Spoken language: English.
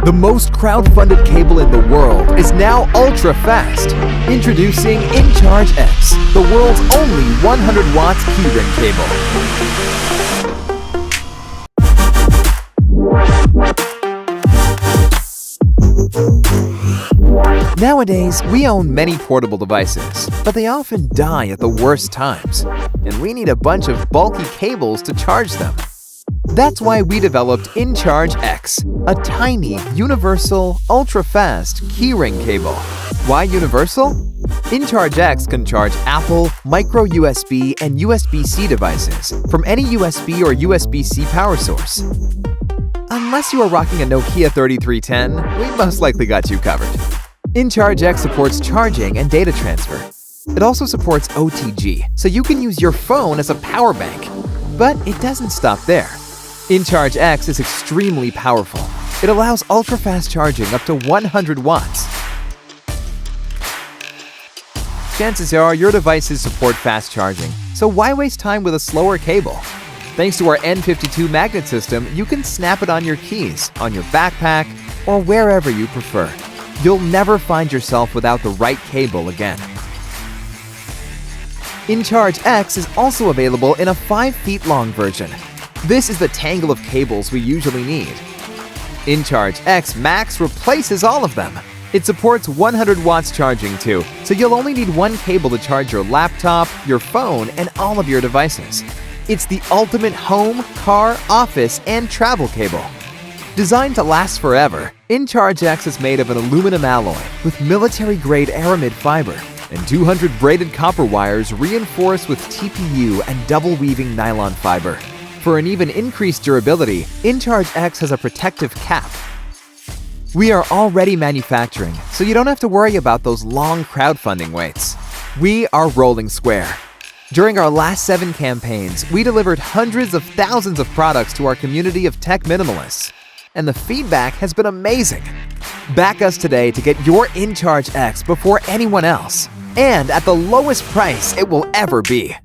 The most crowd-funded cable in the world is now ultra-fast. Introducing inCharge X, the world's only 100 watts keyring cable. Nowadays, we own many portable devices, but they often die at the worst times, and we need a bunch of bulky cables to charge them. That's why we developed inCharge X, a tiny, universal, ultra-fast keyring cable. Why universal? inCharge X can charge Apple, micro USB, and USB-C devices from any USB or USB-C power source. Unless you are rocking a Nokia 3310, we most likely got you covered. inCharge X supports charging and data transfer. It also supports OTG, so you can use your phone as a power bank. But it doesn't stop there. inCharge X is extremely powerful. It allows ultra-fast charging up to 100 watts. Chances are your devices support fast charging, so why waste time with a slower cable? Thanks to our N52 magnet system, you can snap it on your keys, on your backpack, or wherever you prefer. You'll never find yourself without the right cable again. inCharge X is also available in a 5 feet long version. This is the tangle of cables we usually need. inCharge X Max replaces all of them. It supports 100 watts charging too, so you'll only need one cable to charge your laptop, your phone, and all of your devices. It's the ultimate home, car, office, and travel cable. Designed to last forever, inCharge X is made of an aluminum alloy with military-grade aramid fiber and 200 braided copper wires reinforced with TPU and double-weaving nylon fiber. For an even increased durability, inCharge X has a protective cap. We are already manufacturing, so you don't have to worry about those long crowdfunding waits. We are Rolling Square. During our last 7 campaigns, we delivered hundreds of thousands of products to our community of tech minimalists. And the feedback has been amazing. Back us today to get your inCharge X before anyone else, and at the lowest price it will ever be.